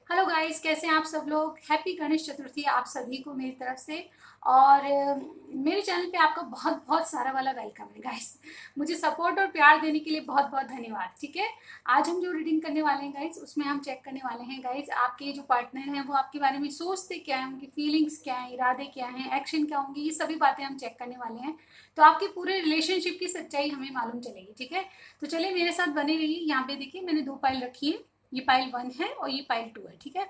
Hello guys, कैसे हैं आप सब लोग। हैप्पी गणेश चतुर्थी आप सभी को मेरी तरफ से। और मेरे चैनल पे आपका बहुत बहुत सारा वाला वेलकम है गाइस। मुझे सपोर्ट और प्यार देने के लिए बहुत बहुत धन्यवाद। ठीक है, आज हम जो रीडिंग करने वाले हैं गाइस, उसमें हम चेक करने वाले हैं गाइस, आपके जो पार्टनर हैं वो आपके बारे में सोचते क्या है, उनकी फीलिंग्स क्या है, इरादे क्या हैं, एक्शन क्या होंगे, ये सभी बातें हम चेक करने वाले हैं। तो आपके पूरे रिलेशनशिप की सच्चाई हमें मालूम चलेगी। ठीक है, तो चलिए मेरे साथ बने रहिए। यहाँ पे देखिए मैंने दो पाइल रखी है, ये पाइल 1 है और ये पाइल 2 है। ठीक है,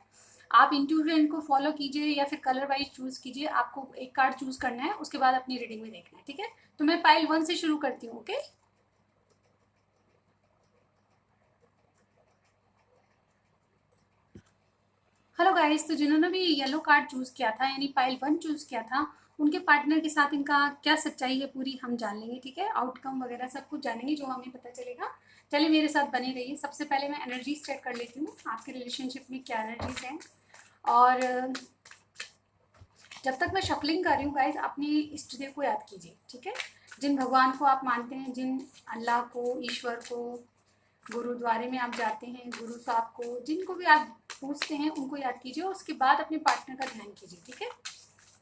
आप इंट्यूशन को फॉलो कीजिए या फिर कलर वाइज चूज कीजिए। आपको एक कार्ड चूज करना है, उसके बाद अपनी रीडिंग में देखना है। ठीक है, तो मैं पाइल 1 से शुरू करती हूँ। ओके, हेलो गाइस, तो जिन्होंने भी येलो कार्ड चूज किया था यानी पाइल 1 चूज किया था, उनके पार्टनर के साथ इनका क्या सच्चाई है पूरी हम जान लेंगे। ठीक है, आउटकम वगैरह सब कुछ जानेंगे जो हमें पता चलेगा। चलिए मेरे साथ बने रहिए। सबसे पहले मैं एनर्जी चेक कर लेती हूँ, आपके रिलेशनशिप में क्या एनर्जीज हैं। और जब तक मैं शफलिंग कर रही हूँ गाइज, अपने इष्ट देव को याद कीजिए। ठीक है, जिन भगवान को आप मानते हैं, जिन अल्लाह को, ईश्वर को, गुरुद्वारे में आप जाते हैं, गुरु साहब को, जिनको भी आप पूछते हैं उनको याद कीजिए। उसके बाद अपने पार्टनर का ध्यान कीजिए। ठीक है,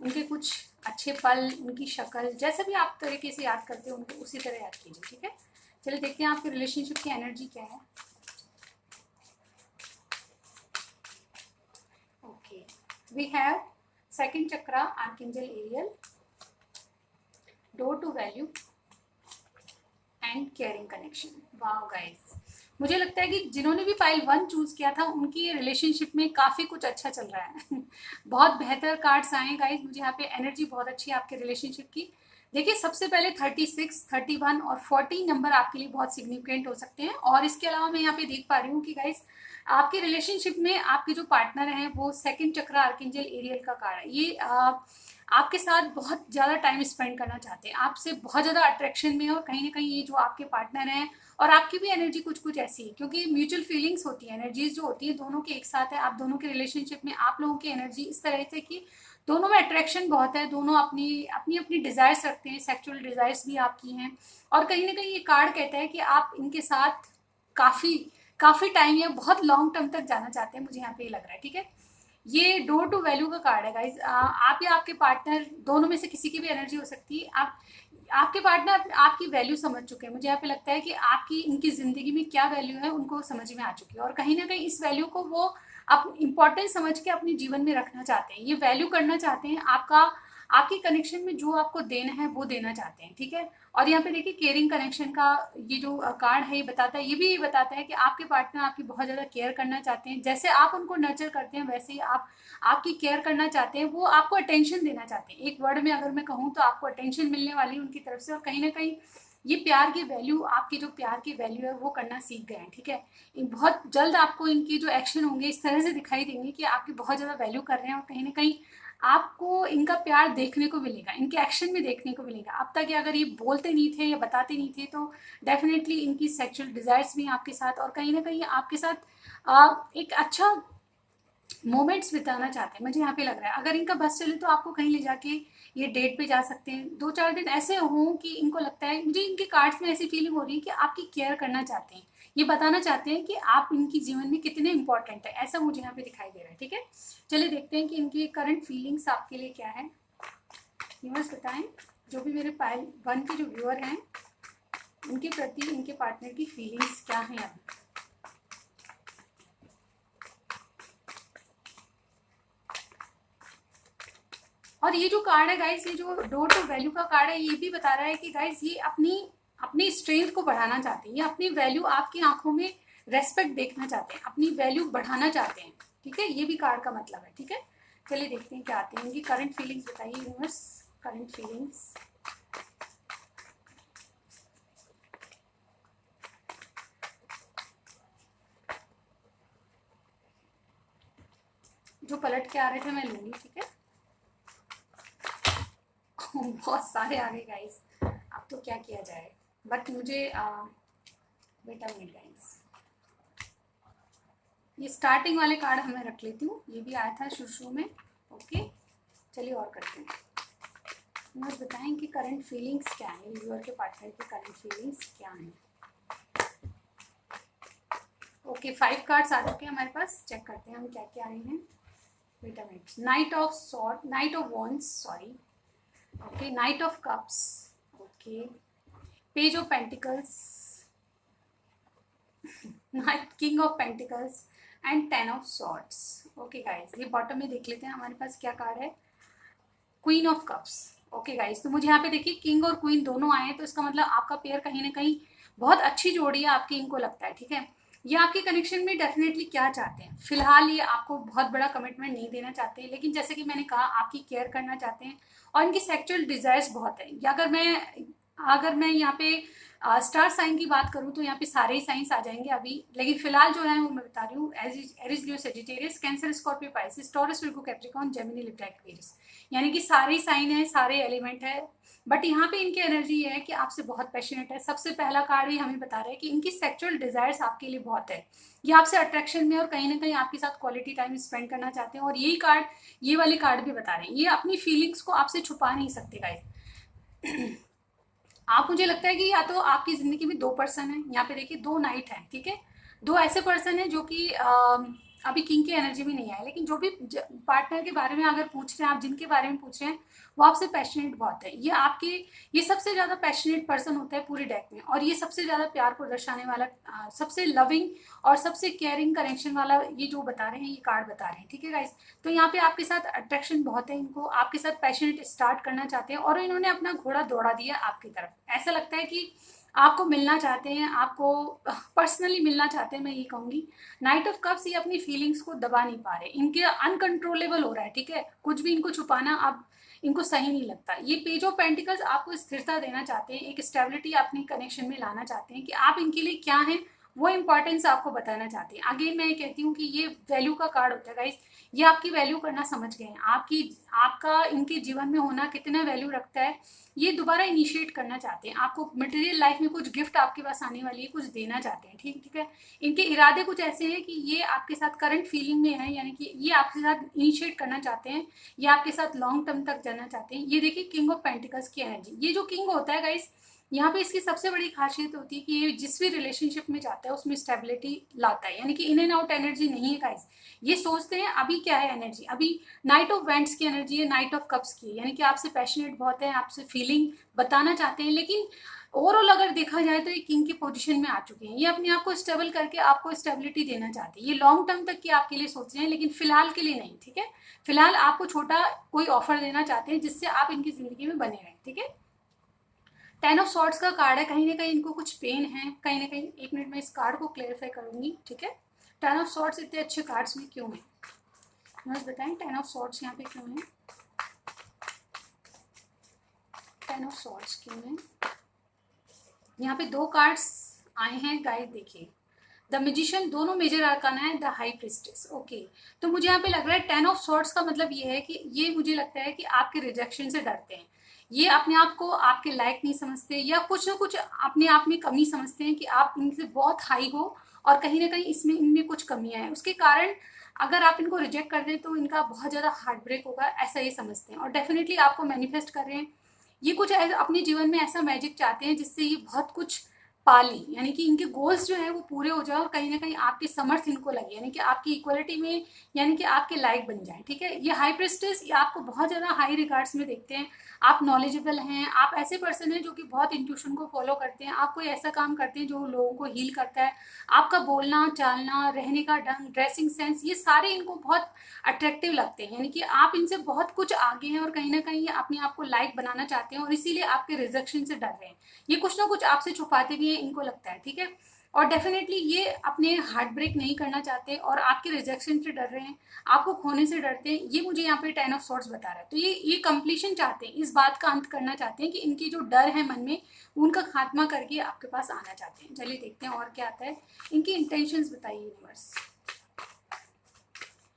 उनके कुछ अच्छे पल, उनकी शक्ल, जैसे भी आप तरीके से याद करते हो उनको उसी तरह याद कीजिए। ठीक है, चलिए देखते हैं आपके रिलेशनशिप की एनर्जी क्या है। Okay, we have second chakra, archangel Ariel, door to value and caring connection. Wow guys, मुझे लगता है कि जिन्होंने भी फाइल 1 चूज किया था उनकी रिलेशनशिप में काफी कुछ अच्छा चल रहा है। बहुत बेहतर कार्ड्स आए गाइस, मुझे यहाँ पे एनर्जी बहुत अच्छी है आपके रिलेशनशिप की। देखिए सबसे पहले 36, 31 और 40 नंबर आपके लिए बहुत सिग्निफिकेंट हो सकते हैं। और इसके अलावा मैं यहाँ पे देख पा रही हूँ कि गाइस, आपके रिलेशनशिप में आपके जो पार्टनर हैं वो सेकंड चक्र आर्कएंजल एरियल का कार्ड है। ये आपके साथ बहुत ज़्यादा टाइम स्पेंड करना चाहते हैं, आपसे बहुत ज़्यादा अट्रैक्शन में है। और कहीं ना कहीं ये जो आपके पार्टनर हैं और आपकी भी एनर्जी कुछ कुछ ऐसी है, क्योंकि म्यूचुअल फीलिंग्स होती है, एनर्जीज जो होती है दोनों के एक साथ है। आप दोनों के रिलेशनशिप में आप लोगों की एनर्जी इस तरह से कि दोनों में अट्रैक्शन बहुत है, दोनों अपनी अपनी अपनी डिजायर्स रखते हैं, सेक्सुअल डिजायर्स भी आपकी हैं। और कहीं ना कहीं ये कार्ड कहता है कि आप इनके साथ काफी काफी टाइम या बहुत लॉन्ग टर्म तक जाना चाहते हैं, मुझे यहाँ पे ये लग रहा है। ठीक है, ये डोर टू वैल्यू का कार्ड है गाइज। आप या आपके पार्टनर दोनों में से किसी की भी एनर्जी हो सकती है। आप आपके पार्टनर आपकी वैल्यू समझ चुके हैं। मुझे यहाँ पे लगता है कि आपकी इनकी जिंदगी में क्या वैल्यू है उनको समझ में आ चुकी है, और कहीं ना कहीं इस वैल्यू को वो आप इम्पोर्टेंस समझ के अपने जीवन में रखना चाहते हैं। ये वैल्यू करना चाहते हैं, आपका आपके कनेक्शन में जो आपको देना है वो देना चाहते हैं। ठीक है, और यहाँ पे देखिए केयरिंग कनेक्शन का ये जो कार्ड है, ये बताता है, ये भी बताता है कि आपके पार्टनर आपकी बहुत ज़्यादा केयर करना चाहते हैं। जैसे आप उनको नर्चर करते हैं वैसे ही आप आपकी केयर करना चाहते हैं। वो आपको अटेंशन देना चाहते हैं। एक वर्ड में अगर मैं कहूँ तो आपको अटेंशन मिलने वाली है उनकी तरफ से। और कहीं ना कहीं ये प्यार की वैल्यू, आपकी जो प्यार की वैल्यू है वो करना सीख गए हैं। ठीक है, बहुत जल्द आपको इनकी जो एक्शन होंगे इस तरह से दिखाई देंगे कि आपकी बहुत ज़्यादा वैल्यू कर रहे हैं। और कहीं ना कहीं आपको इनका प्यार देखने को मिलेगा, इनके एक्शन में देखने को मिलेगा। अब तक अगर ये बोलते नहीं थे या बताते नहीं थे तो डेफिनेटली इनकी सेक्सुअल डिजायर्स भी आपके साथ, और कहीं ना कहीं आपके साथ एक अच्छा मोमेंट्स बिताना चाहते हैं, मुझे यहाँ पे लग रहा है। अगर इनका बस चले तो आपको कहीं ले जाके ये डेट पे जा सकते हैं। 2-4 दिन ऐसे हों कि इनको लगता है, मुझे इनके कार्ड्स में ऐसी फीलिंग हो रही है कि आपकी केयर करना चाहते हैं, ये बताना चाहते हैं कि आप इनकी जीवन में कितने इंपॉर्टेंट है, ऐसा मुझे यहाँ पे दिखाई दे रहा है। ठीक है, चलिए देखते हैं कि इनकी करंट फीलिंग्स आपके लिए क्या है। यूनिवर्स बताएं, जो भी मेरे पाइल 1 के जो व्यूअर हैं उनके प्रति इनके पार्टनर की फीलिंग्स क्या है अभी। और ये जो कार्ड है गाइस, ये जो डोर टू वैल्यू का कार्ड है, ये भी बता रहा है कि गाइस ये अपनी अपनी स्ट्रेंथ को बढ़ाना चाहते हैं, ये अपनी वैल्यू आपकी आंखों में रेस्पेक्ट देखना चाहते हैं, अपनी वैल्यू बढ़ाना चाहते हैं। ठीक है, ये भी कार्ड का मतलब है। ठीक है, चलिए देखते हैं क्या आते हैं। इनकी करंट फीलिंग्स बताइए यूनिवर्स, करंट फीलिंग्स। जो पलट के आ रहे थे मैं लूंगी। ठीक है, बहुत सारे आ गए गाइस, अब तो क्या किया जाए। बट मुझे वेट अ मिनट गाइस, ये स्टार्टिंग वाले कार्ड हमें रख लेती हूँ, ये भी आया था शुरू शुरू में। ओके, चलिए और करते हैं। मुझे बताएं कि करंट फीलिंग्स क्या है, व्यूअर के पार्टनर की करंट फीलिंग्स क्या हैं। ओके 5 कार्ड्स आ चुके हैं हमारे पास, चेक करते हैं हम क्या क्या आए हैं। Wait a minute, knight of wands, sorry, okay knight of cups, okay page of pentacles, knight king of pentacles and 10 of swords. Okay guys, ये बॉटम में देख लेते हैं हमारे पास क्या कार्ड है। Queen of cups. Okay guys, तो मुझे यहाँ पे देखिए किंग और क्वीन दोनों आए हैं, तो इसका मतलब आपका पेयर कहीं ना कहीं बहुत अच्छी जोड़ी है आपकी, इनको लगता है, ठीक है। ये आपके कनेक्शन में डेफिनेटली क्या चाहते हैं, फिलहाल ये आपको बहुत बड़ा कमिटमेंट नहीं देना चाहते, लेकिन जैसे कि मैंने कहा आपकी केयर करना चाहते हैं और इनकी सेक्सुअल डिजायर्स बहुत है। या अगर मैं यहाँ पे स्टार साइन की बात करूँ तो यहाँ पे सारे ही साइंस आ जाएंगे अभी, लेकिन फिलहाल जो है वो मैं बता रही हूँ, Aries Leo Sagittarius Cancer Scorpio Pisces taurus Virgo Capricorn Gemini Libra Aquarius, यानी कि सारे ही साइन है, सारे एलिमेंट है। बट यहाँ पे इनकी एनर्जी है कि आपसे बहुत पैशनेट है। सबसे पहला कार्ड ही हमें बता रहा है कि इनकी सेक्सुअल डिजायर्स आपके लिए बहुत है, ये आपसे अट्रैक्शन में और कहीं ना कहीं आपके साथ क्वालिटी टाइम स्पेंड करना चाहते हैं। और यही कार्ड, ये वाले कार्ड भी बता रहे हैं ये अपनी फीलिंग्स को आपसे छुपा नहीं सकते गाइस। आप, मुझे लगता है कि या तो आपकी जिंदगी में दो पर्सन है, यहाँ पे देखिए दो नाइट है, ठीक है। दो ऐसे पर्सन है जो कि अभी किंग की एनर्जी में नहीं आए, लेकिन जो भी पार्टनर के बारे में अगर पूछ रहे हैं आप, जिनके बारे में पूछ रहे हैं, वो आपसे पैशनेट बहुत है। ये सबसे ज्यादा पैशनेट पर्सन होता है पूरे डेक में, और ये सबसे ज्यादा प्यार को दर्शाने वाला, सबसे लविंग और सबसे केयरिंग कनेक्शन वाला, ये जो बता रहे हैं, ये कार्ड बता रहे हैं, ठीक है गाइस। तो यहाँ पे आपके साथ अट्रैक्शन बहुत है, इनको आपके साथ पैशनेट स्टार्ट करना चाहते हैं, और इन्होंने अपना घोड़ा दौड़ा दिया आपकी तरफ। ऐसा लगता है कि आपको मिलना चाहते हैं, आपको पर्सनली मिलना चाहते हैं, मैं ये कहूंगी। नाइट ऑफ कप्स, ये अपनी फीलिंग्स को दबा नहीं पा रहे, इनके अनकंट्रोलेबल हो रहा है, ठीक है। कुछ भी इनको छुपाना अब इनको सही नहीं लगता। ये पेज ऑफ पेंटिकल्स आपको स्थिरता देना चाहते हैं, एक स्टेबिलिटी अपनी कनेक्शन में लाना चाहते हैं कि आप इनके लिए क्या हैं, वो इंपॉर्टेंस आपको बताना चाहती है। आगे मैं कहती हूँ कि ये वैल्यू का कार्ड होता है गाइस, ये आपकी वैल्यू करना समझ गए हैं, आपका इनके जीवन में होना कितना वैल्यू रखता है, ये दोबारा इनिशिएट करना चाहते हैं। आपको मटेरियल लाइफ में कुछ गिफ्ट आपके पास आने वाली है, कुछ देना चाहते हैं, ठीक ठीक है। इनके इरादे कुछ ऐसे हैं कि ये आपके साथ करंट फीलिंग में है, यानी कि ये आपके साथ इनिशिएट करना चाहते हैं, ये आपके साथ लॉन्ग टर्म तक जाना चाहते हैं। ये देखिए किंग ऑफ पेंटिकल्स की एनर्जी, ये जो किंग होता है गाइस, यहाँ पे इसकी सबसे बड़ी खासियत होती है कि ये जिस भी रिलेशनशिप में जाता है उसमें स्टेबिलिटी लाता है, यानी कि इन एंड आउट एनर्जी नहीं है गाइस। ये सोचते हैं अभी क्या है एनर्जी, अभी नाइट ऑफ वेंट्स की एनर्जी है, नाइट ऑफ कप्स की, यानी कि आपसे पैशनेट बहुत है, आपसे फीलिंग बताना चाहते हैं, लेकिन ओवरऑल अगर देखा जाए तो ये किंग की पोजीशन में आ चुके हैं। ये अपने आप को स्टेबल करके आपको स्टेबिलिटी देना चाहते हैं, ये लॉन्ग टर्म तक की आपके लिए सोच रहे हैं, लेकिन फिलहाल के लिए नहीं, ठीक है। फिलहाल आपको छोटा कोई ऑफर देना चाहते हैं जिससे आप इनकी जिंदगी में बने रहें, ठीक है। 10 ऑफ सॉर्ड्स का कार्ड है, कहीं ना कहीं इनको कुछ पेन है, कहीं ना कहीं। एक मिनट में इस कार्ड को क्लेरिफाई करूंगी, ठीक है। 10 ऑफ सॉर्ड्स इतने अच्छे कार्ड्स में क्यों है, बस बताएं 10 ऑफ सॉर्ड्स यहाँ पे क्यों है, 10 ऑफ सॉर्ड्स क्यों है। यहाँ पे दो कार्ड्स आए हैं गाइस, देखिए द मैजिशियन, दोनों मेजर आर्काना है, द हाई प्रिस्टेस। ओके, तो मुझे यहाँ पे लग रहा है 10 ऑफ सॉर्ड्स का मतलब ये है कि ये, मुझे लगता है कि आपके रिजेक्शन से डरते हैं, ये अपने आप को आपके लायक नहीं समझते, या कुछ ना कुछ अपने आप में कमी समझते हैं कि आप इनसे बहुत हाई हो, और कहीं ना कहीं इसमें इनमें कुछ कमियां हैं, उसके कारण अगर आप इनको रिजेक्ट कर दें तो इनका बहुत ज़्यादा हार्ट ब्रेक होगा, ऐसा ये समझते हैं। और डेफिनेटली आपको मैनिफेस्ट कर रहे हैं, ये कुछ अपने जीवन में ऐसा मैजिक चाहते हैं जिससे ये बहुत कुछ पाली, यानी कि इनके गोल्स जो है वो पूरे हो जाए, और कहीं ना कहीं आपकी समर्थ इनको लगे, यानी कि आपकी इक्वलिटी में, यानी कि आपके लायक बन जाए, ठीक है। ये हाई प्रेस्टिस, ये आपको बहुत ज़्यादा हाई रिगार्ड्स में देखते हैं, आप नॉलेजेबल हैं, आप ऐसे पर्सन हैं जो कि बहुत इंट्यूशन को फॉलो करते हैं, आप कोई ऐसा काम करते हैं जो लोगों को हील करता है। आपका बोलना चालना, रहने का ढंग, ड्रेसिंग सेंस, ये सारे इनको बहुत अट्रैक्टिव लगते हैं, यानी कि आप इनसे बहुत कुछ आगे हैं, और कहीं ना कहीं ये अपने आप को लाइक बनाना चाहते हैं, और इसीलिए आपके रिजेक्शन से डर रहे हैं। ये कुछ ना कुछ आपसे छुपाते भी हैं, इनको लगता है, ठीक है। और डेफिनेटली ये अपने हार्ट ब्रेक नहीं करना चाहते, और आपके रिजेक्शन से डर रहे हैं, आपको खोने से डरते हैं, ये मुझे यहाँ पे 10 ऑफ सॉर्ड्स बता रहा है। तो ये कंप्लीशन चाहते हैं, इस बात का अंत करना चाहते हैं कि इनकी जो डर है मन में, उनका खात्मा करके आपके पास आना चाहते हैं। चलिए देखते हैं और क्या आता है। इनकी इंटेंशंस बताइए यूनिवर्स,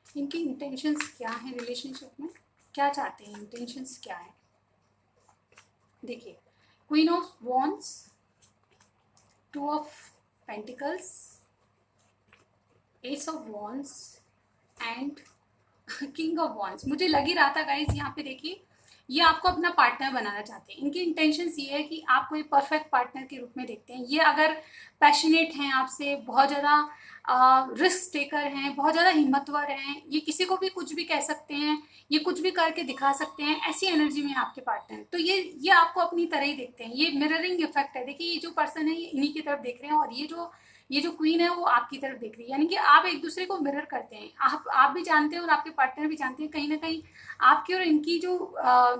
इनकी इंटेंशंस क्या है रिलेशनशिप में, क्या चाहते हैं, इंटेंशंस क्या है। देखिए queen of wands, 2 of pentacles, S of wands and king of wands. मुझे लग ही रहा था गाइस, यहाँ पे देखिए ये आपको अपना पार्टनर बनाना चाहते हैं। इनकी इंटेंशंस ये है कि आपको एक परफेक्ट पार्टनर के रूप में देखते हैं। ये अगर पैशनेट हैं आपसे, बहुत ज़्यादा रिस्क टेकर हैं, बहुत ज़्यादा हिम्मतवर हैं, ये किसी को भी कुछ भी कह सकते हैं, ये कुछ भी करके दिखा सकते हैं, ऐसी एनर्जी में आपके पार्टनर। तो ये आपको अपनी तरह ही देखते हैं। ये मिररिंग इफेक्ट है। देखिए ये जो पर्सन है ये इन्हीं की तरफ देख रहे हैं, और ये जो क्वीन है वो आपकी तरफ देख रही है। यानी कि आप एक दूसरे को मिरर करते हैं। आप भी जानते हैं और आपके पार्टनर भी जानते हैं, कहीं ना कहीं आपकी और इनकी जो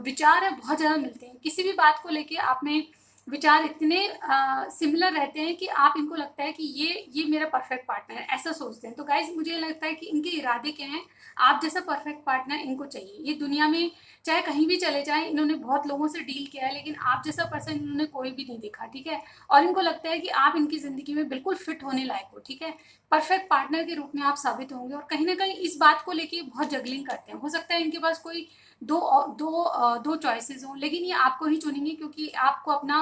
विचार है बहुत ज़्यादा मिलते हैं। किसी भी बात को लेके आप में विचार इतने सिमिलर रहते हैं कि आप इनको लगता है कि ये मेरा परफेक्ट पार्टनर है, ऐसा सोचते हैं। तो गाइज मुझे लगता है कि इनके इरादे क्या हैं, आप जैसा परफेक्ट पार्टनर इनको चाहिए। ये दुनिया में चाहे कहीं भी चले जाएं, इन्होंने बहुत लोगों से डील किया है, लेकिन आप जैसा पर्सन इन्होंने कोई भी नहीं देखा, ठीक है। और इनको लगता है कि आप इनकी जिंदगी में बिल्कुल फिट होने लायक हो, ठीक है। परफेक्ट पार्टनर के रूप में आप साबित होंगे, और कहीं ना कहीं इस बात को लेके बहुत जगलिंग करते हैं। हो सकता है इनके पास कोई दो चॉइसेस हों, लेकिन ये आपको ही चुनेंगे क्योंकि आपको अपना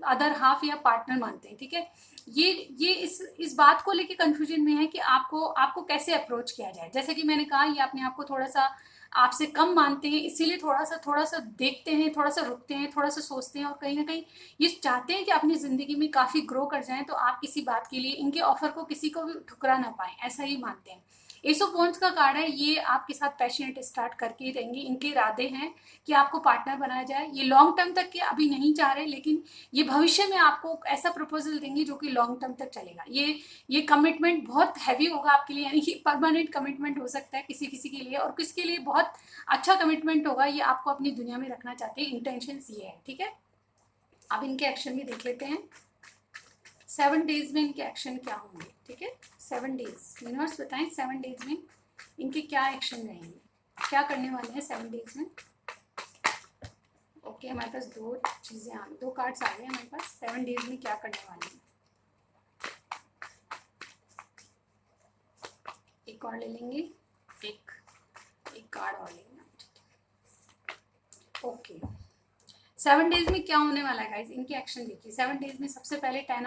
अदर हाफ या पार्टनर मानते हैं, ठीक है। ये इस बात को लेके कंफ्यूजन में है कि आपको कैसे अप्रोच किया जाए। जैसे कि मैंने कहा, ये अपने आप को थोड़ा सा आपसे कम मानते हैं, इसीलिए थोड़ा सा देखते हैं, थोड़ा सा रुकते हैं, थोड़ा सा सोचते हैं, और कहीं ना कहीं ये चाहते हैं कि अपनी जिंदगी में काफी ग्रो कर जाएं। तो आप किसी बात के लिए इनके ऑफर को किसी को भी ठुकरा ना पाए, ऐसा ही मानते हैं। एस ऑफ वांड्स का कार्ड है, ये आपके साथ पैशनेट स्टार्ट करके ही रहेंगे। इनके इरादे हैं कि आपको पार्टनर बनाया जाए। ये लॉन्ग टर्म तक के अभी नहीं चाह रहे, लेकिन ये भविष्य में आपको ऐसा प्रपोजल देंगे जो कि लॉन्ग टर्म तक चलेगा। ये कमिटमेंट बहुत हैवी होगा आपके लिए, यानी कि परमानेंट कमिटमेंट हो सकता है किसी किसी के लिए, और किसके लिए बहुत अच्छा कमिटमेंट होगा। ये आपको अपनी दुनिया में रखना चाहते हैं, इंटेंशन ये है, ठीक है। अब इनके एक्शन भी देख लेते हैं। 7 डेज में इनके एक्शन क्या होंगे, ठीक है। 7 डेज यूनिवर्स बताएं, 7 डेज में इनके क्या एक्शन रहेंगे, क्या करने वाले हैं 7 डेज में। ओके, हमारे पास दो कार्ड्स आ गए हमारे पास। 7 डेज में क्या करने वाले हैं, एक और ले लेंगे, एक कार्ड और लेंगे। ओके, 7 डेज में क्या होने वाला है गाइज, इनके एक्शन देखिए। 7 डेज में सबसे पहले 10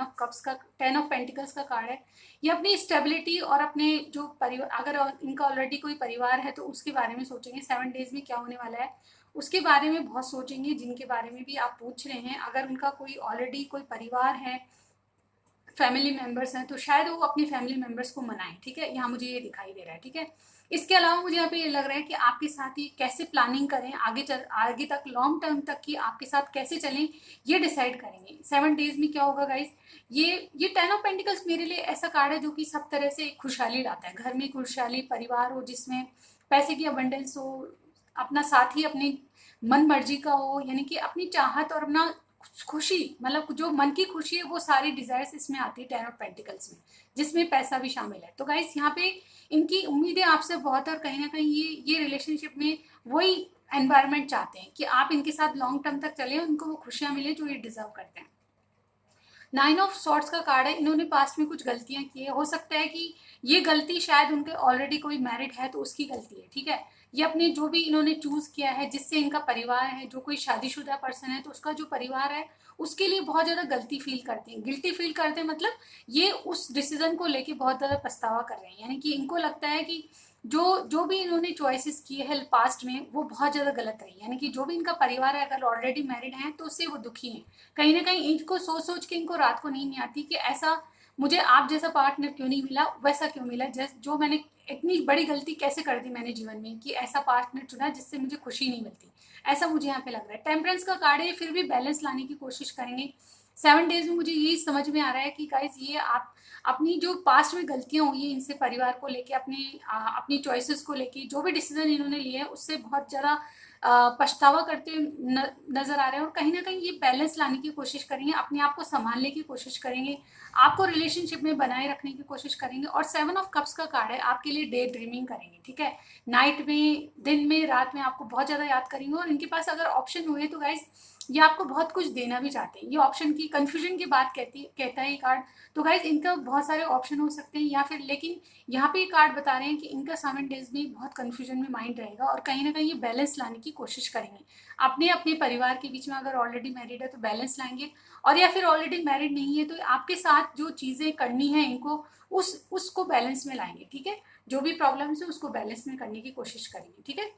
ऑफ पेंटिकल्स का कार्ड है। ये अपनी स्टेबिलिटी और अपने जो परिवार, अगर इनका ऑलरेडी कोई परिवार है तो उसके बारे में सोचेंगे। 7 डेज में क्या होने वाला है उसके बारे में बहुत सोचेंगे, जिनके बारे में भी आप पूछ रहे हैं। अगर उनका कोई ऑलरेडी कोई परिवार है, फैमिली मेंबर्स हैं, तो शायद वो अपने फैमिली मेंबर्स को मनाएं, ठीक है। यहाँ मुझे ये दिखाई दे रहा है, ठीक है। इसके अलावा मुझे यहाँ पे ये लग रहा है कि आपके साथ ही कैसे प्लानिंग करें, आगे तक लॉन्ग टर्म तक की आपके साथ कैसे चलें, ये डिसाइड करेंगे। 7 डेज में क्या होगा गाइज, ये 10 ऑफ पेंटिकल्स मेरे लिए ऐसा कार्ड है जो कि सब तरह से खुशहाली लाता है। घर में खुशहाली, परिवार हो जिसमें पैसे की अबंडेंस हो, अपना साथी अपनी मन मर्जी का हो, यानी कि अपनी चाहत और अपना खुशी, मतलब जो मन की खुशी है, वो सारी डिजायर्स इसमें आती है 10 ऑफ पेंटिकल्स में, जिसमें पैसा भी शामिल है। तो गाइस यहाँ पे इनकी उम्मीदें आपसे बहुत, और कहीं ना कहीं ये रिलेशनशिप में वही एनवायरनमेंट चाहते हैं कि आप इनके साथ लॉन्ग टर्म तक चले, उनको वो खुशियां मिले जो ये डिजर्व करते हैं। 9 ऑफ सॉर्ट्स का कार्ड है। इन्होंने पास्ट में कुछ गलतियां की है, हो सकता है कि ये गलती शायद उनके ऑलरेडी कोई मैरिड है तो उसकी गलती है, ठीक है। ये अपने जो भी इन्होंने चूज किया है, जिससे इनका परिवार है, जो कोई शादीशुदा पर्सन है तो उसका जो परिवार है उसके लिए बहुत ज्यादा गलती फील करते हैं, गिल्टी फील करते हैं। मतलब ये उस डिसीजन को लेके बहुत ज्यादा पछतावा कर रहे हैं, यानी कि इनको लगता है कि जो भी इन्होंने चॉइसेस किए हैं पास्ट में वो बहुत ज्यादा गलत रही, यानी कि जो भी इनका परिवार है अगर ऑलरेडी मैरिड है तो उससे वो दुखी है। कहीं ना कहीं इनको सोच सोच के इनको रात को नींद नहीं आती कि ऐसा मुझे आप जैसा पार्टनर क्यों नहीं मिला, वैसा क्यों मिला, जो मैंने इतनी बड़ी गलती कैसे कर दी मैंने जीवन में कि ऐसा पार्टनर चुना जिससे मुझे खुशी नहीं मिलती, ऐसा मुझे यहाँ पे लग रहा है। टेम्परेंस का कार्ड है, फिर भी बैलेंस लाने की कोशिश करेंगे 7 डेज में। मुझे यही समझ में आ रहा है कि गाइस ये आप अपनी जो पास्ट में गलतियां हुई हैं इनसे, परिवार को लेके, अपनी चॉइसेस को लेके, जो भी डिसीजन इन्होंने लिए हैं उससे बहुत ज़्यादा पछतावा करते नजर आ रहे हैं, और कहीं ना कहीं ये बैलेंस लाने की कोशिश करेंगे, अपने आप को संभालने की कोशिश करेंगे, आपको रिलेशनशिप में बनाए रखने की कोशिश करेंगे। और 7 ऑफ कप्स का कार्ड है, आपके लिए डे ड्रीमिंग करेंगे, ठीक है। नाइट में, दिन में, रात में आपको बहुत ज़्यादा याद करेंगे, और इनके पास अगर ऑप्शन हुए तो गाइस ये आपको बहुत कुछ देना भी चाहते हैं। ये ऑप्शन की कंफ्यूजन की बात कहता है ये कार्ड। तो गाइज इनका बहुत सारे ऑप्शन हो सकते हैं, या फिर, लेकिन यहाँ पे ये कार्ड बता रहे हैं कि इनका 7 डेज में बहुत कंफ्यूजन में माइंड रहेगा, और कहीं ना कहीं ये बैलेंस लाने की कोशिश करेंगे अपने अपने परिवार के बीच में। अगर ऑलरेडी मैरिड है तो बैलेंस लाएंगे, और या फिर ऑलरेडी मैरिड नहीं है तो आपके साथ जो चीज़ें करनी है इनको उसको बैलेंस में लाएंगे, ठीक है। जो भी प्रॉब्लम्स है उसको बैलेंस में करने की कोशिश करेंगे, ठीक है।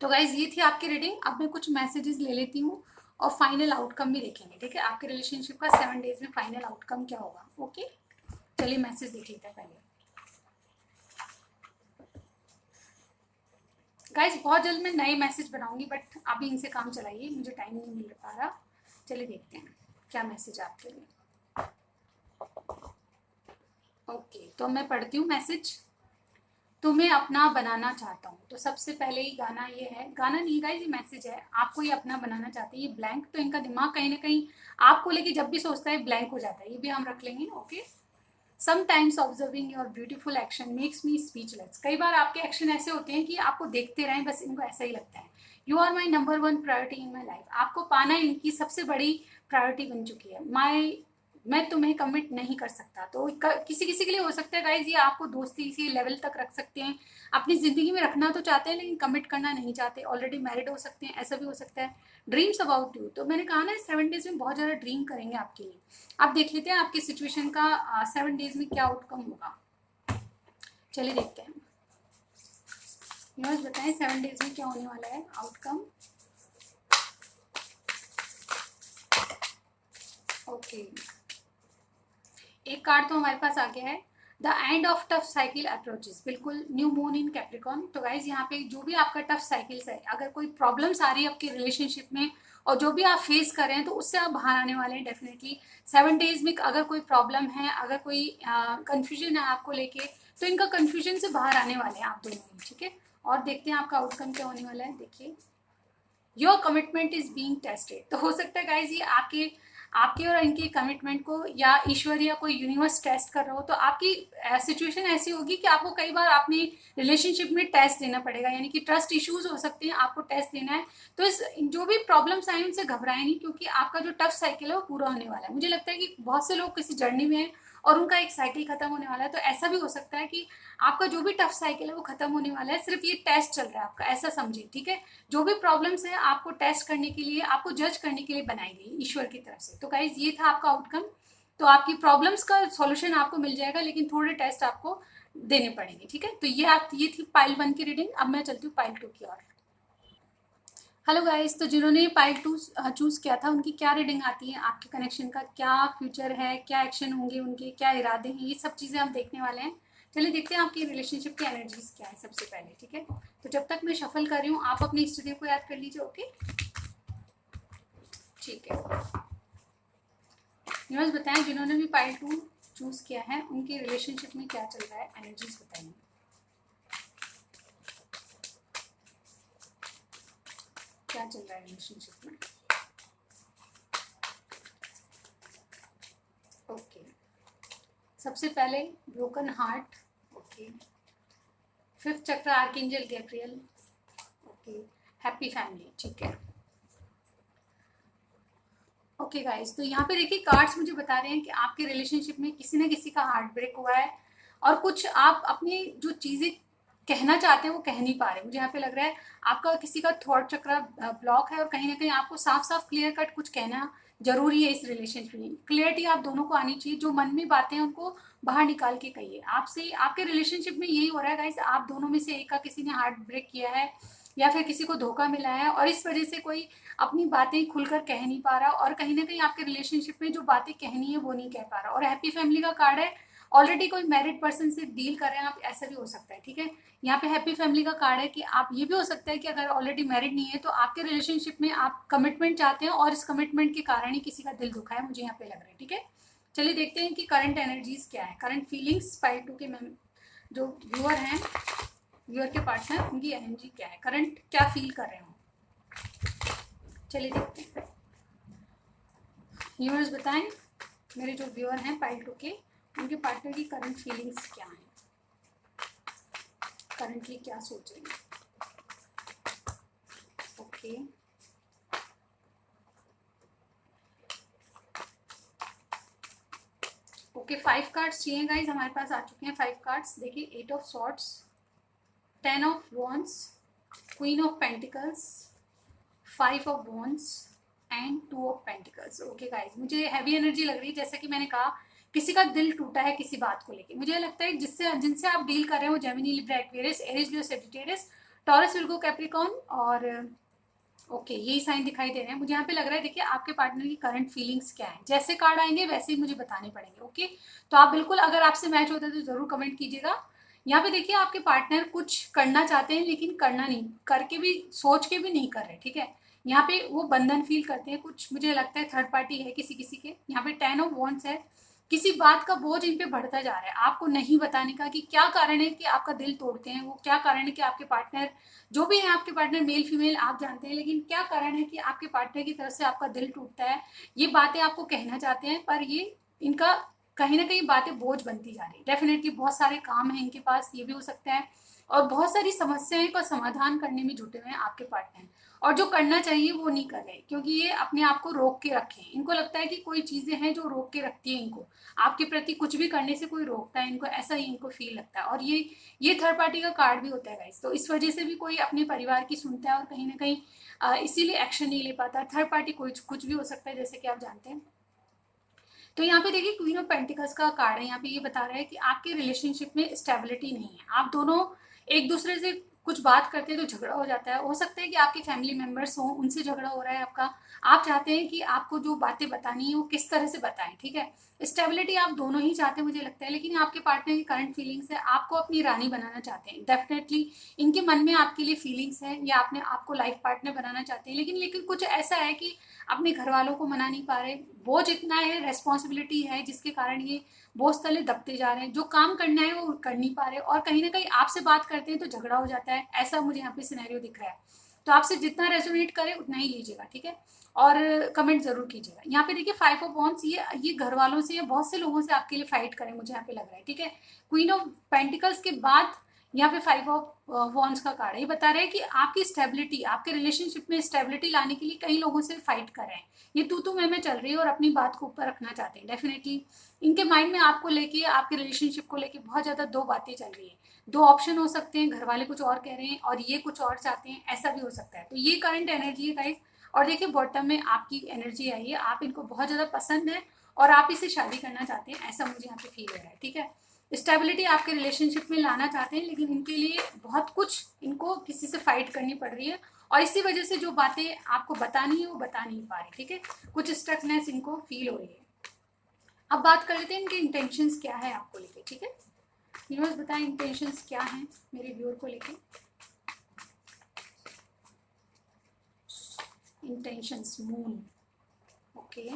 तो गाइज ये थी आपकी रीडिंग। अब मैं कुछ मैसेजेस ले लेती हूँ और फाइनल आउटकम भी देखेंगे, ठीक है। आपके रिलेशनशिप का 7 डेज में फाइनल आउटकम क्या होगा। ओके, चलिए मैसेज देख लेते हैं पहले। गाइज बहुत जल्द मैं नए मैसेज बनाऊंगी, बट अभी इनसे काम चलाइए, मुझे टाइम नहीं मिल पा रहा। चलिए देखते हैं क्या मैसेज है आपके लिए। ओके, तो मैं पढ़ती हूँ मैसेज। तुम्हें अपना बनाना चाहता हूँ। तो सबसे पहले ही गाना ये है, गाना नहीं गाइस, ये मैसेज है। आपको ये अपना बनाना चाहते हैं, ये ब्लैंक, तो इनका दिमाग कहीं ना कहीं आपको लेके जब भी सोचता है ब्लैंक हो जाता है, ये भी हम रख लेंगे। Okay, sometimes observing your beautiful action makes me speechless. कई बार आपके एक्शन ऐसे होते हैं कि आपको देखते रहें, बस इनको ऐसा ही लगता है। You are my number one priority in my life. आपको पाना इनकी सबसे बड़ी प्रायोरिटी बन चुकी है। मैं तुम्हें कमिट नहीं कर सकता। तो किसी किसी के लिए हो सकता है गाइज, ये आपको दोस्ती इसी लेवल तक रख सकते हैं, अपनी जिंदगी में रखना तो चाहते हैं लेकिन कमिट करना नहीं चाहते, ऑलरेडी मैरिड हो सकते हैं, ऐसा भी हो सकता है। ड्रीम्स अबाउट यू, तो मैंने कहा ना 7 डेज में बहुत ज़्यादा ड्रीम करेंगे आपके लिए। अब देख लेते हैं आपकी सिचुएशन का 7 डेज में क्या आउटकम होगा। चलिए देखते हैं। यूनिवर्स बताएं 7 डेज में क्या होने वाला है आउटकम। ओके, एक कार्ड तो हमारे पास आ गया है, the end of tough cycle approaches. बिल्कुल, न्यू मून इन कैप्रिकॉर्न। तो गाइज यहाँ पे जो भी आपका टफ साइकिल्स है, अगर कोई प्रॉब्लम्स आ रही है आपके रिलेशनशिप में और जो भी आप फेस कर रहे हैं, तो उससे आप बाहर आने वाले हैं डेफिनेटली 7 डेज में। अगर कोई प्रॉब्लम है, अगर कोई कंफ्यूजन है आपको लेके, तो इनका कंफ्यूजन से बाहर आने वाले हैं आप दोनों, ठीक है। और देखते हैं आपका आउटकम क्या होने वाला है। देखिए, your commitment is being tested. तो हो सकता है गाइज ये आपके आपके और इनके कमिटमेंट को या ईश्वर या कोई यूनिवर्स टेस्ट कर रहा हो, तो आपकी सिचुएशन ऐसी होगी कि आपको कई बार अपनी रिलेशनशिप में टेस्ट देना पड़ेगा, यानी कि ट्रस्ट इश्यूज हो सकते हैं, आपको टेस्ट देना है। तो इस जो भी प्रॉब्लम्स आए उनसे घबराए नहीं, क्योंकि आपका जो टफ साइकिल है वो पूरा होने वाला है। मुझे लगता है कि बहुत से लोग किसी जर्नी में हैं और उनका एक साइकिल खत्म होने वाला है, तो ऐसा भी हो सकता है कि आपका जो भी टफ साइकिल है वो खत्म होने वाला है, सिर्फ ये टेस्ट चल रहा है आपका, ऐसा समझिए, ठीक है। जो भी प्रॉब्लम्स है आपको टेस्ट करने के लिए, आपको जज करने के लिए बनाई गई ईश्वर की तरफ से। तो गाइज ये था आपका आउटकम। तो आपकी प्रॉब्लम्स का सॉल्यूशन आपको मिल जाएगा, लेकिन थोड़े टेस्ट आपको देने पड़ेंगे, ठीक है। तो ये थी पाइल 1 की रीडिंग। अब मैं चलती हूँ पाइल 2 की ओर। हेलो गाइस, तो जिन्होंने पाइल 2 चूज किया था उनकी क्या रीडिंग आती है, आपके कनेक्शन का क्या फ्यूचर है, क्या एक्शन होंगे उनके, क्या इरादे हैं, ये सब चीज़ें हम देखने वाले हैं। चलिए देखते हैं आपकी रिलेशनशिप की एनर्जीज क्या है सबसे पहले, ठीक है। तो जब तक मैं शफल कर रही हूँ, आप अपनी स्टूडियो को याद कर लीजिए। ओके, ठीक है। यूनिवर्स बताएं जिन्होंने भी पाइल 2 चूज किया है उनकी रिलेशनशिप में क्या चल रहा है, एनर्जीज बताइए क्या चल रहा है रिलेशनशिप में। ओके, सबसे पहले ब्रोकन हार्ट। ओके, 5th चक्र archangel Gabriel. Okay, happy family, ठीक है। ओके गाइस, तो यहाँ पे देखिए कार्ड्स मुझे बता रहे हैं कि आपके रिलेशनशिप में किसी ना किसी का हार्ट ब्रेक हुआ है, और कुछ आप अपनी जो चीज़ें कहना चाहते हैं वो कह नहीं पा रहे। मुझे यहाँ पे लग रहा है आपका किसी का थॉट चक्र ब्लॉक है, और कहीं ना कहीं आपको साफ साफ क्लियर कट कुछ कहना जरूरी है इस रिलेशनशिप में। क्लियरिटी आप दोनों को आनी चाहिए, जो मन में बातें हैं उनको बाहर निकाल के कहिए। आपसे आपके रिलेशनशिप में यही हो रहा है गाइस, आप दोनों में से एक का किसी ने हार्ट ब्रेक किया है या फिर किसी को धोखा मिला है, और इस वजह से कोई अपनी बातें खुलकर कह नहीं पा रहा, और कहीं ना कहीं आपके रिलेशनशिप में जो बातें कहनी है वो नहीं कह पा रहा। और हैप्पी फैमिली का कार्ड है, ऑलरेडी कोई मैरिड पर्सन से डील कर रहे हैं आप, ऐसा भी हो सकता है, ठीक है। यहाँ पे हैप्पी फैमिली का कार्ड है कि आप, ये भी हो सकता है कि अगर ऑलरेडी मैरिड नहीं है तो आपके रिलेशनशिप में आप कमिटमेंट चाहते हैं और इस कमिटमेंट के कारण ही किसी का दिल दुखा है, मुझे यहाँ पे लग रहा है, ठीक है। चलिए देखते हैं कि करंट एनर्जीज क्या है, करंट फीलिंग्स फाइल 2 के मैम जो व्यूअर हैं, व्यूअर के पार्टनर, उनकी एनर्जी क्या है, करंट क्या फील कर रहे हो। चलिए देखते हैं। व्यूअर्स बताएं, मेरे जो व्यूअर हैं पाइल 2 के, उनके पार्टनर की करंट फीलिंग्स क्या हैं, करंटली क्या सोच रहे हैं। ओके, ओके 5 कार्ड्स चाहिए गाइज, हमारे पास आ चुके हैं 5 कार्ड्स। देखिए 8 of swords, 10 of wands, queen of pentacles, 5 of wands and 2 of pentacles. Okay guys, मुझे हैवी एनर्जी लग रही है, जैसा कि मैंने कहा किसी का दिल टूटा है किसी बात को लेके। मुझे लगता है जिनसे आप डील कर रहे हो, जेमिनी, लिब्रा, एक्वेरियस, एरीज, लियो, सजिटेरियस, टॉरस, विर्गो, कैप्रिकॉर्न और ओके यही साइन दिखाई दे रहे हैं मुझे यहाँ पे। लग रहा है देखिए आपके पार्टनर की करंट फीलिंग्स क्या है, जैसे कार्ड आएंगे वैसे ही मुझे बताने पड़ेंगे। ओके, तो आप बिल्कुल अगर आपसे मैच होता है तो जरूर कमेंट कीजिएगा। यहाँ पे देखिए आपके पार्टनर कुछ करना चाहते हैं लेकिन करना नहीं, करके भी सोच के भी नहीं कर रहे, ठीक है। यहाँ पे वो बंधन फील करते हैं कुछ, मुझे लगता है थर्ड पार्टी है किसी किसी के। यहाँ पे 10 ऑफ वॉन्ड्स है, किसी बात का बोझ इन पे बढ़ता जा रहा है, आपको नहीं बताने का कि क्या कारण है कि आपका दिल तोड़ते हैं वो, क्या कारण है कि आपके पार्टनर जो भी है, आपके पार्टनर मेल फीमेल आप जानते हैं, लेकिन क्या कारण है कि आपके पार्टनर की तरफ से आपका दिल टूटता है। ये बातें आपको कहना चाहते हैं पर ये इनका कहीं ना कहीं बातें बोझ बनती जा रही है। डेफिनेटली बहुत सारे काम है इनके पास, ये भी हो सकता है, और बहुत सारी समस्याएं का समाधान करने में जुटे हुए हैं आपके पार्टनर, और जो करना चाहिए वो नहीं कर रहे क्योंकि ये अपने आप को रोक के रखे हैं। इनको लगता है कि कोई चीजें हैं जो रोक के रखती है इनको, आपके प्रति कुछ भी करने से कोई रोकता है इनको, ऐसा ही इनको फील लगता है। और ये थर्ड पार्टी का कार्ड भी होता है गाइस, तो इस वजह से भी कोई अपने परिवार की सुनता है और कहीं ना कहीं इसीलिए एक्शन नहीं ले पाता। थर्ड पार्टी कुछ भी हो सकता है जैसे कि आप जानते हैं। तो यहाँ पे देखिए क्वीन ऑफ पेंटिकल्स का कार्ड है, यहाँ पे ये बता रहा है कि आपके रिलेशनशिप में स्टेबिलिटी नहीं है, आप दोनों एक दूसरे से कुछ बात करते हैं तो झगड़ा हो जाता है। हो सकता है कि आपके फैमिली मेंबर्स हों, उनसे झगड़ा हो रहा है आपका, आप चाहते हैं कि आपको जो बातें बतानी है वो किस तरह से बताएं, ठीक है। स्टेबिलिटी आप दोनों ही चाहते हैं मुझे लगता है, लेकिन आपके पार्टनर की करंट फीलिंग्स है, आपको अपनी रानी बनाना चाहते हैं। डेफिनेटली इनके मन में आपके लिए फीलिंग्स है, या आपने आपको लाइफ पार्टनर बनाना चाहते हैं, लेकिन कुछ ऐसा है कि अपने घर वालों को मना नहीं पा रहे। बोझ इतना है, रेस्पॉन्सिबिलिटी है, जिसके कारण ये बोझ तले दबते जा रहे हैं। जो काम करना है वो कर नहीं पा रहे, और कहीं ना कहीं आपसे बात करते हैं तो झगड़ा हो जाता है, ऐसा मुझे यहाँ पे सिनेरियो दिख रहा है। तो आपसे जितना रेजोनेट करे उतना ही लीजिएगा, ठीक है, और कमेंट जरूर कीजिएगा। यहाँ पे देखिए 5 ऑफ वॉन्ड्स, ये घर वालों से या बहुत से लोगों से आपके लिए फाइट करें मुझे यहाँ पे लग रहा है, ठीक है। क्वीन ऑफ पेंटिकल्स के बाद यहाँ पे 5 ऑफ वॉन्ड्स का कार्ड है, ये बता रहे हैं कि आपकी स्टेबिलिटी, आपके रिलेशनशिप में स्टेबिलिटी लाने के लिए कई लोगों से फाइट कर रहे हैं। ये तू मैं चल रही है और अपनी बात को ऊपर रखना चाहते हैं। डेफिनेटली इनके माइंड में आपको लेके, आपके रिलेशनशिप को लेके बहुत ज्यादा दो बातें चल रही है। दो ऑप्शन हो सकते हैं, घर वाले कुछ और कह रहे हैं और ये कुछ और चाहते हैं, ऐसा भी हो सकता है। तो ये करंट एनर्जी है गाइस। और देखिए बॉटम में आपकी एनर्जी आई है, आप इनको बहुत ज्यादा पसंद है और आप इसे शादी करना चाहते हैं, ऐसा मुझे यहाँ पे फील हो रहा है, ठीक है। स्टेबिलिटी आपके रिलेशनशिप में लाना चाहते हैं, लेकिन इनके लिए बहुत कुछ इनको किसी से फाइट करनी पड़ रही है, और इसी वजह से जो बातें आपको बतानी है वो बता नहीं पा रही, ठीक है। कुछ स्ट्रकनेस इनको फील हो रही है। अब बात कर लेते हैं इनके इंटेंशंस क्या है आपको लेके, ठीक है। यूनिवर्स बताएं इंटेंशंस क्या है मेरे व्यूअर को लेके। Intentions, moon, okay,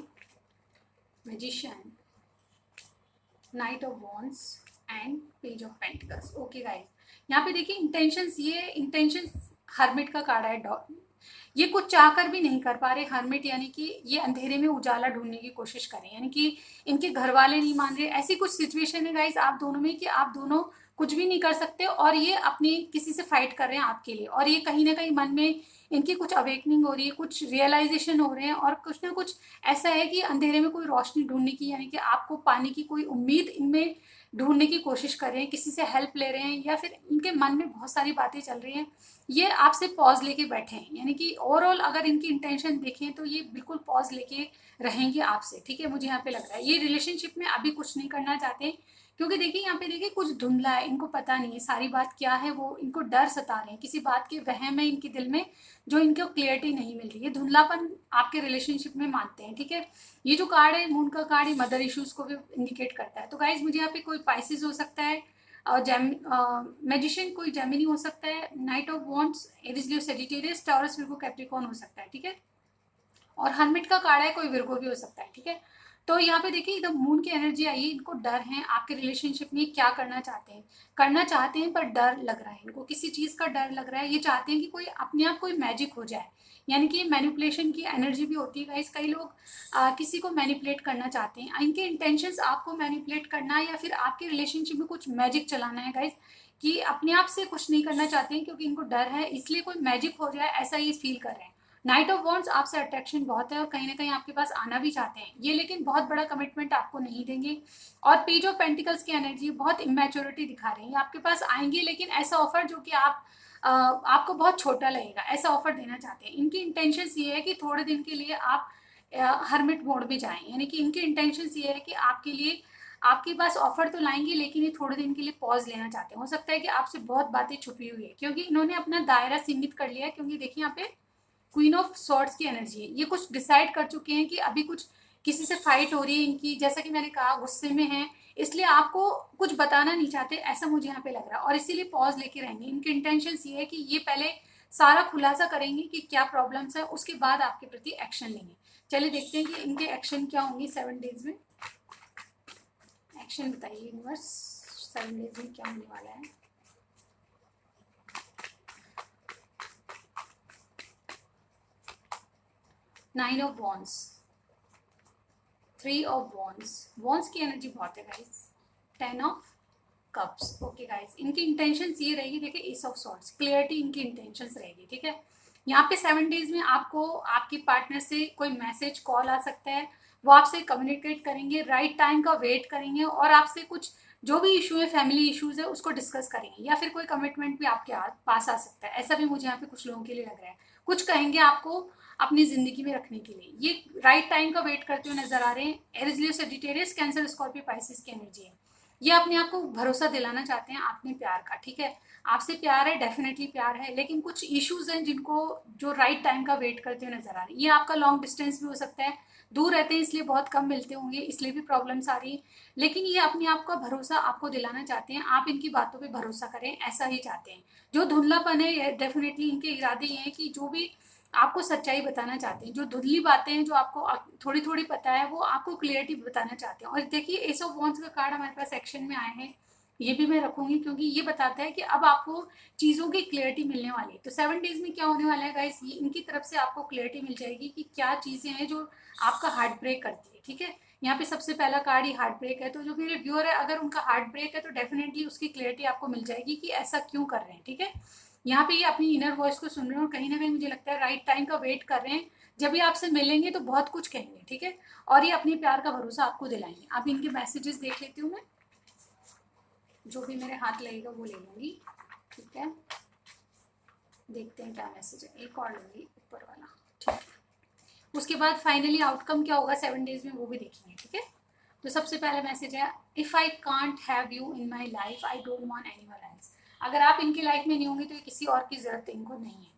magician, night of wands and page of pentacles. Okay guys, यहाँ पे देखिए इंटेंशंस, ये इंटेंशंस हर्मिट का कार्ड है। ये कुछ चाहकर भी नहीं कर पा रहे हर्मिट, यानी कि ये अंधेरे में उजाला ढूंढने की कोशिश करें, यानी कि इनके घर वाले नहीं मान रहे। ऐसी कुछ सिचुएशन है गाइस आप दोनों में कि आप दोनों कुछ भी नहीं कर सकते, और ये अपनी किसी से फाइट कर रहे हैं आपके लिए, और ये कहीं ना कहीं मन में इनकी कुछ अवेकनिंग हो रही है, कुछ रियलाइजेशन हो रहे हैं, और कुछ ना कुछ ऐसा है कि अंधेरे में कोई रोशनी ढूंढने की, यानी कि आपको पाने की कोई उम्मीद इनमें ढूंढने की कोशिश कर रहे हैं, किसी से हेल्प ले रहे हैं, या फिर इनके मन में बहुत सारी बातें चल रही हैं। ये आपसे पॉज लेके बैठे हैं, यानी कि ओवरऑल अगर इनकी इंटेंशन देखें तो ये बिल्कुल पॉज लेके रहेंगे आपसे, ठीक है। मुझे यहाँ पे लग रहा है ये रिलेशनशिप में अभी कुछ नहीं करना चाहते, क्योंकि देखिए यहाँ पे देखिए कुछ धुंधला है, इनको पता नहीं है सारी बात क्या है, वो इनको डर सता रहे हैं, किसी बात के वहम है इनके दिल में जो इनको क्लियरिटी नहीं मिल रही है। धुंधलापन आपके रिलेशनशिप में मानते हैं, ठीक है। ये जो कार्ड है मून का कार्ड, ये मदर इश्यूज को भी इंडिकेट करता है। तो गाइज मुझे यहाँ पे कोई पाइसिस हो सकता है, मैजिशियन कोई जेमिनी हो सकता है, night of wands Aries Leo Sagittarius, taurus Virgo Capricorn हो सकता है, ठीक है। और हर्मिट का कार्ड है, कोई विर्गो भी हो सकता है, ठीक है। तो यहाँ पे देखिए एकदम मून की एनर्जी आई है, इनको डर है आपके रिलेशनशिप में, क्या करना चाहते हैं पर डर लग रहा है इनको, किसी चीज का डर लग रहा है। ये चाहते हैं कि कोई अपने आप कोई मैजिक हो जाए, यानी कि मैनिपुलेशन की एनर्जी भी होती है गाइस। कई लोग किसी को मैनिपुलेट करना चाहते हैं, इनके इंटेंशंस आपको मैनिपुलेट करना है या फिर आपके रिलेशनशिप में कुछ मैजिक चलाना है गाइस, कि अपने आप से कुछ नहीं करना चाहते हैं क्योंकि इनको डर है, इसलिए कोई मैजिक हो जाए ऐसा ये फील कर रहे हैं। नाइट ऑफ वॉन्ड्स आपसे अट्रैक्शन बहुत है और कहीं ना कहीं आपके पास आना भी चाहते हैं ये, लेकिन बहुत बड़ा कमिटमेंट आपको नहीं देंगे। और पेज ऑफ पेंटिकल्स की एनर्जी बहुत इमेच्योरिटी दिखा रही है, आपके पास आएंगे लेकिन ऐसा ऑफर जो कि आपको बहुत छोटा लगेगा, ऐसा ऑफर देना चाहते हैं। इनकी इंटेंशंस ये है कि थोड़े दिन के लिए आप हर्मिट मोड में जाएं, यानी कि इनकी इंटेंशंस ये है कि आपके लिए आपके पास ऑफर तो लाएंगे, लेकिन ये थोड़े दिन के लिए पॉज लेना चाहते हैं। हो सकता है कि आपसे बहुत बातें छुपी हुई है, क्योंकि इन्होंने अपना दायरा सीमित कर लिया है। क्योंकि देखिए यहाँ पे क्वीन ऑफ सॉर्ड्स की एनर्जी है, ये कुछ डिसाइड कर चुके हैं कि अभी कुछ किसी से फाइट हो रही है इनकी, जैसा कि मैंने कहा गुस्से में है, इसलिए आपको कुछ बताना नहीं चाहते, ऐसा मुझे यहाँ पे लग रहा है। और इसीलिए पॉज लेके रहेंगे। इनके इंटेंशन ये है कि ये पहले सारा खुलासा करेंगे कि क्या प्रॉब्लम्स है, उसके बाद आपके प्रति एक्शन लेंगे। चलिए देखते हैं कि इनके एक्शन क्या होंगे 7 डेज में। एक्शन बताइए यूनिवर्स, 7 डेज में क्या होने वाला है। Nine of wands, 3 of wands, wands की एनर्जी बहुत है guys, 10 of cups. Okay guys, इनकी इंटेंशंस ये रहेगी, देखिए एस ऑफ सॉर्ड्स, क्लियरिटी इनकी इंटेंशंस रहेगी, ठीक है। यहाँ पे 7 डेज में आपको आपके पार्टनर से कोई मैसेज कॉल आ सकता है, वो आपसे कम्युनिकेट करेंगे, राइट टाइम का वेट करेंगे, और आपसे कुछ जो भी इशू है, फैमिली इश्यूज है, उसको डिस्कस करेंगे, या फिर कोई कमिटमेंट भी आपके पास आ सकता है। ऐसा भी मुझे यहाँ पे कुछ लोगों के लिए लग रहा है। कुछ कहेंगे आपको अपनी जिंदगी में रखने के लिए, ये राइट टाइम का वेट करते हुए नजर आ रहे हैं। Aries Sagittarius Cancer Scorpio Pisces की एनर्जी है। ये अपने आप को भरोसा दिलाना चाहते हैं अपने प्यार का, ठीक है। आपसे प्यार है, डेफिनेटली प्यार है, लेकिन कुछ इश्यूज हैं जिनको जो राइट टाइम का वेट करते हुए नजर आ रहे हैं। ये आपका लॉन्ग डिस्टेंस भी हो सकता है, दूर रहते हैं इसलिए बहुत कम मिलते होंगे, इसलिए भी प्रॉब्लम्स आ रही है। लेकिन ये अपने आप का भरोसा आपको दिलाना चाहते हैं, आप इनकी बातों पे भरोसा करें, ऐसा ही चाहते हैं। जो धुंधलापन है, डेफिनेटली इनके इरादे ये हैं कि जो भी आपको सच्चाई बताना चाहते हैं, जो धुंधली बातें हैं, जो आपको थोड़ी थोड़ी पता है, वो आपको क्लियरिटी बताना चाहते हैं। और देखिए एस ऑफ वॉन्ड्स का कार्ड हमारे पास एक्शन में आए हैं, ये भी मैं रखूंगी, क्योंकि ये बताता है कि अब आपको चीज़ों की क्लियरिटी मिलने वाली है। तो 7 डेज में क्या होने वाला है गाइस, ये इनकी तरफ से आपको क्लियरिटी मिल जाएगी कि क्या चीज़ें हैं जो आपका हार्ट ब्रेक करती है, ठीक है। यहाँ पे सबसे पहला कार्ड ही हार्ट ब्रेक है, तो जो मेरे व्यूअर है, अगर उनका हार्ट ब्रेक है तो डेफिनेटली उसकी क्लियरिटी आपको मिल जाएगी कि ऐसा क्यों कर रहे हैं, ठीक है। यहाँ पे ये अपनी इनर वॉइस को सुन रहे हैं, और कहीं ना कहीं मुझे लगता है राइट टाइम का वेट कर रहे हैं। जब ये आपसे मिलेंगे तो बहुत कुछ कहेंगे, ठीक है, और ये अपने प्यार का भरोसा आपको दिलाएंगे। अब इनके मैसेजेस देख लेती हूँ मैं, जो भी मेरे हाथ लगेगा वो ले लूंगी, ठीक है। देखते हैं क्या मैसेज है, एक और लूंगी ऊपर वाला, ठीक है। उसके बाद फाइनली आउटकम क्या होगा 7 डेज में वो भी देखेंगे, ठीक है। तो सबसे पहला मैसेज है, if I can't have you in my life I don't want anyone else. अगर आप इनकी लाइफ में नहीं होंगे तो ये किसी और की जरूरत इनको नहीं है।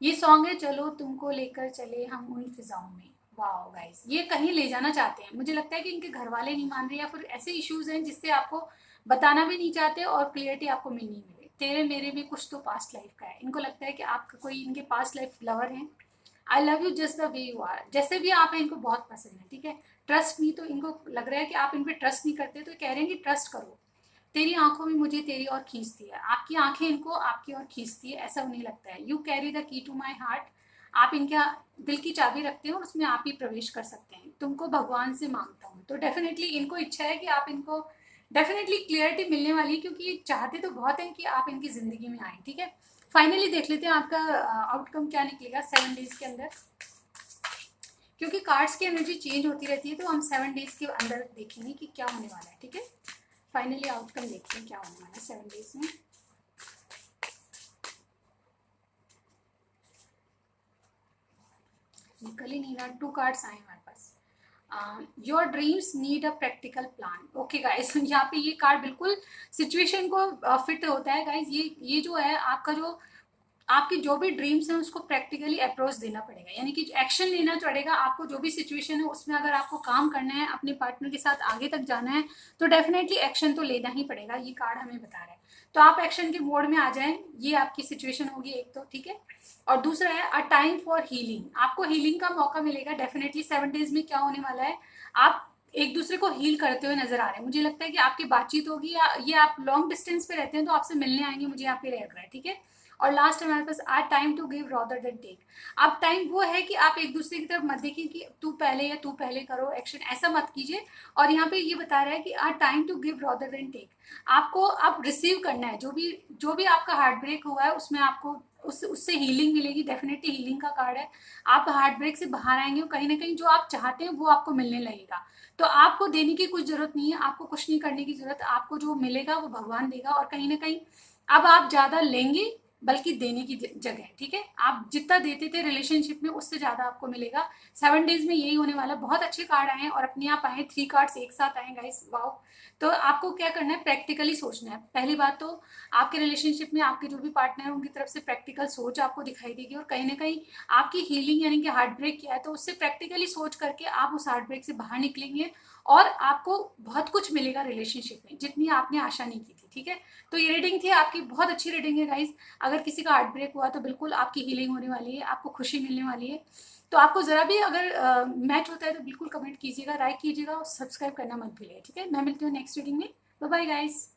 ये सॉन्ग है चलो तुमको लेकर चले हम उन फिजाओं में। वाओ गाइस, ये कहीं ले जाना चाहते हैं। मुझे लगता है कि इनके घर वाले नहीं मान रहे, या फिर ऐसे इश्यूज हैं जिससे आपको बताना भी नहीं चाहते, और क्लियरिटी आपको मिल नहीं मिले। तेरे मेरे में कुछ तो पास्ट लाइफ का है, इनको लगता है कि आपका कोई इनके पास्ट लाइफ लवर है। I love you just the way you are, जैसे भी आप हैं इनको बहुत पसंद है, ठीक है। ट्रस्ट नहीं, तो इनको लग रहा है कि आप इन पे ट्रस्ट नहीं करते, तो कह रहे हैं कि ट्रस्ट करो। तेरी आंखों में मुझे तेरी ओर खींचती है, आपकी आंखें इनको आपकी ओर खींचती है, ऐसा उन्हें लगता है। You carry the key to my heart, आप इनके दिल की चाबी रखते हो और उसमें आप ही प्रवेश कर सकते हैं। तुमको भगवान से मांगता हूँ, तो डेफिनेटली इनको इच्छा है कि आप इनको डेफिनेटली क्लियरिटी मिलने वाली है, क्योंकि ये चाहते तो बहुत हैं कि आप इनकी जिंदगी में आए, ठीक है। फाइनली देख लेते हैं आपका आउटकम क्या निकलेगा 7 डेज के अंदर, क्योंकि कार्ड्स की एनर्जी चेंज होती रहती है, तो हम 7 डेज के अंदर देखेंगे कि क्या होने वाला है, ठीक है। फाइनली आउटकम देखते हैं क्या होने वाला है 7 डेज में। निकल ही नहीं रहा, 2 कार्ड्स आए हमारे पास। Your dreams need a practical plan. Okay guys, यहाँ पे ये कार्ड बिल्कुल सिचुएशन को फिट होता है गाइस। ये जो है आपका जो आपकी जो भी ड्रीम्स हैं उसको प्रैक्टिकली अप्रोच देना पड़ेगा, यानी कि एक्शन लेना पड़ेगा आपको। जो भी सिचुएशन है उसमें अगर आपको काम करना है, अपने पार्टनर के साथ आगे तक जाना है, तो डेफिनेटली एक्शन तो लेना ही पड़ेगा, ये कार्ड हमें बता रहा है। तो आप एक्शन के मोड में आ जाएं, ये आपकी सिचुएशन होगी एक तो, ठीक है। और दूसरा है अ टाइम फॉर हीलिंग, आपको हीलिंग का मौका मिलेगा डेफिनेटली 7 डेज में। क्या होने वाला है, आप एक दूसरे को हील करते हुए नजर आ रहे हैं। मुझे लगता है कि आपकी बातचीत होगी, या ये आप लॉन्ग डिस्टेंस पे रहते हैं तो आपसे मिलने आएंगे, मुझे यहाँ पे लग रहा है, ठीक है। और लास्ट हमारे पास a time to give rather than take. अब टाइम वो है कि आप एक दूसरे की तरफ मत देखिए कि तू पहले या तू पहले करो एक्शन, ऐसा मत कीजिए। और यहाँ पे ये बता रहा है कि a time to give rather than take, आपको अब रिसीव करना है। जो भी आपका हार्ट ब्रेक हुआ है उसमें आपको उससे हीलिंग मिलेगी, डेफिनेटली हीलिंग का कार्ड है। आप हार्ट ब्रेक से बाहर आएंगे, और कहीं ना कहीं जो आप चाहते हैं वो आपको मिलने लगेगा। तो आपको देने की कुछ जरूरत नहीं है, आपको कुछ नहीं करने की जरूरत, आपको जो मिलेगा वो भगवान देगा। और कहीं ना कहीं अब आप ज्यादा लेंगे, बल्कि देने की जगह, ठीक है। आप जितना देते थे रिलेशनशिप में उससे ज़्यादा आपको मिलेगा। 7 डेज में यही होने वाला। बहुत अच्छे कार्ड आए हैं और अपने आप आए, 3 कार्ड्स एक साथ आए गाइस, वाओ। तो आपको क्या करना है, प्रैक्टिकली सोचना है। पहली बात तो आपके रिलेशनशिप में आपके जो भी पार्टनर है उनकी तरफ से प्रैक्टिकल सोच आपको दिखाई देगी, और कहीं ना कहीं आपकी हीलिंग यानी कि हार्ट ब्रेक किया है तो उससे प्रैक्टिकली सोच करके आप उस हार्ट ब्रेक से बाहर निकलेंगे, और आपको बहुत कुछ मिलेगा रिलेशनशिप में जितनी आपने आशा नहीं की थी, ठीक है। तो ये रीडिंग थी आपकी, बहुत अच्छी रीडिंग है गाइज। अगर किसी का हार्ट ब्रेक हुआ तो बिल्कुल आपकी हीलिंग होने वाली है, आपको खुशी मिलने वाली है। तो आपको जरा भी अगर मैच होता है तो बिल्कुल कमेंट कीजिएगा, लाइक कीजिएगा और सब्सक्राइब करना मत भूलिए, ठीक है। मैं मिलती हूँ नेक्स्ट रीडिंग में। Bye bye guys.